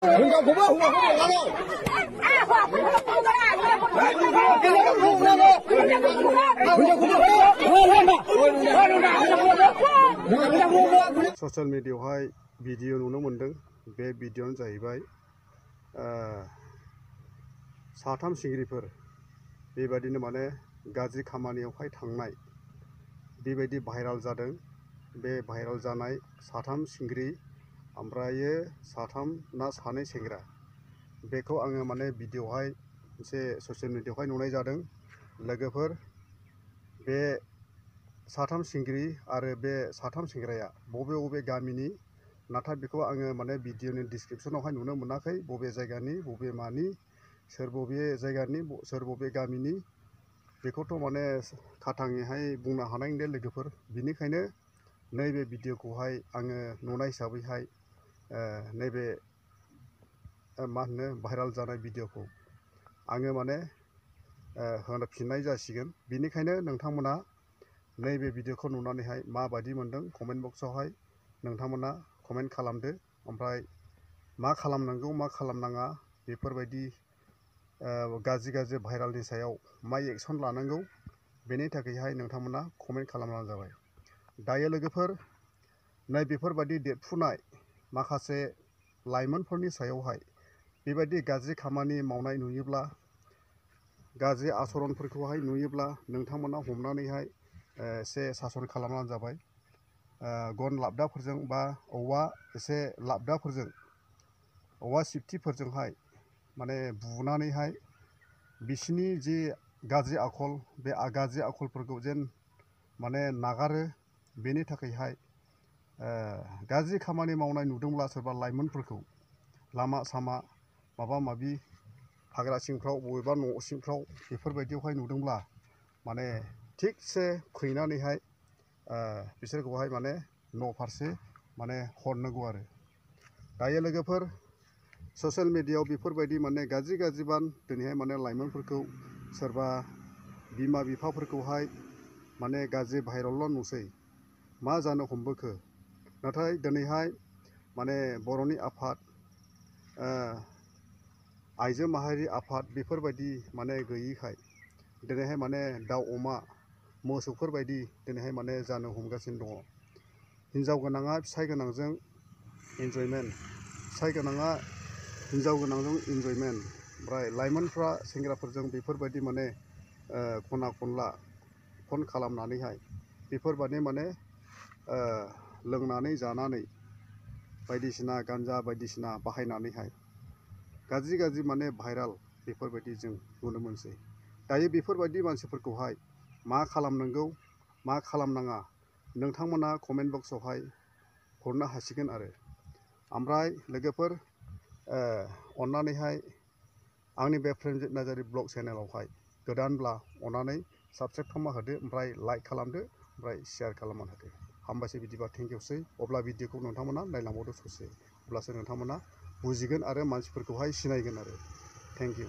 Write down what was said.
Social मिडियायावहाय video नुनो मोनदों। बे भिडिअआनो जाहैबाय साथाम सिंग्रिफोर बेबायदिनो माने गाज्रि खामानियावहाय थांनाय बेबायदि भाइराल जादों। बे भाइराल जानाय साथाम सिंग्रि ओमफ्रायो साथाम ना सानै सेंग्रा बेखौ आङो माने भिडिअआवहाय मोनसे ससियेल मिडियायावहाय नुनाय जादों। लोगोफोर बे साथाम सिंग्रि आरो बे साथाम सेंग्राया बबे बबे गामिनि नाथाय बेखौ आङो माने भिडिअनि डिसक्रिपसनावहाय नुनो मोनाखै। बबे जायगानि बबे मानि सोर बबे जायगानि सोर बबे गामिनि बेखौथ' माने खाथाङैहाय बुंनो हानाय नंला लोगोफोर। बिनिखायनो नैबे भिडिअखौहाय आङो नुनाय हिसाबैहाय नैबे मा होनो भाइराल जानाय भिडिअखौ आङो माने होफिननाय जासिगोन। बिनिखायनो नोंथांमोना नैबे भिडिअखौ नुनानैहाय माबायदि मोनदों कमेन्ट बक्सआवहाय नोंथांमोना कमेन्ट खालामदो। ओमफ्राय मा खालामनांगौ मा खालामनाङा बेफोरबायदि गाज्रि भाइरालनि सायाव मा एक्सन लानांगौ बेनि थाखायहाय नोंथांमोना कमेन्ट खालामब्लानो जाबाय। दायो लोगोफोर नै बेफोरबायदि देरफुनाय माखासे लाइमोनफोरनि सायावहाय बेबायदि गाज्रि खामानि मावनाय नुयोब्ला गाज्रि आचरणफोरखौहाय नुयोब्ला नोंथांमोना हमनानैहाय एसे सासन खालामब्लानो जाबाय। गन लाबदाफोरजों बा औवा एसे लाबदाफोरजों औवा सिफटिफोरजोंहाय माने बुनानैहाय बिसिनि जि गाज्रि आखल बे गाज्रि आखलफोरखौ जेन माने नागारो बेनि थाखायहाय गाज्रि खामानि मावनाय नुदोंब्ला सोरबा लाइमोनफोरखौ लामा सामा माबा माबि हाग्रा सिंफ्राव बबेबा न' सिंफ्राव बेफोरबायदियावहाय नुदोंब्ला माने थिगसे खैनानैहाय बिसोरखौहाय माने न' फारसे माने हरनांगौ आरो। दायो लोगोफोर ससियेल मिडियायाव बेफोरबायदि माने गाज्रि बान दिनैहाय माने लाइमोनफोरखौ सोरबा बिमा बिफाफोरखौहाय माने गाज्रि भाइराल नुसै मा जानो हमबोखो। नाथाय दिनैहाय माने बर'नि आफाद आइजो माहारि आफाद बेफोरबायदि माने गैयिखाय दिनैहाय माने दाउ अमा मोसौफोरबायदि दिनैहाय माने जानो हमगासिनो दङ। हिन्जाव गोनाङा फिसाइ गोनांजों इन्जयमेन्ट, फिसाइ गोनाङा हिन्जाव गोनांजों इन्जयमेन्ट, ओमफ्राय लाइमोनफ्रा सेंग्राफोरजों बेफोरबायदि माने खना खनला फन खालामनानैहाय बेफोरबायदि माने लोंनानै जानानै बायदिसिना गान्जा बायदिसिना बाहायनानैहाय गाज्रि माने भाइराल बेफोरबायदि जों नुनो मोनसै। दायो बेफोरबायदि मानसिफोरखौहाय मा खालामनांगौ मा खालामनाङा नोंथांमोना कमेन्ट बक्सआवहाय हरनो हासिगोन आरो। ओमफ्राय लोगोफोर अन्नानैहाय आंनि बे प्रेमजित नार्जारि ब्लग चेनेलावहाय गोदानब्ला अन्नानै साबस्क्राइब खालामना होदो, ओमफ्राय लाइक खालामदो, ओमफ्राय शेयार खालामना होदो। हामबायसै बिदिबा थेंकिउसै। अब्ला भिडिअखौ नोंथांमोना नायलांबावदो ससे, अब्लासो नोंथांमोना बुजिगोन आरो मानसिफोरखौहाय सिनायगोन आरो। थेंकिउ।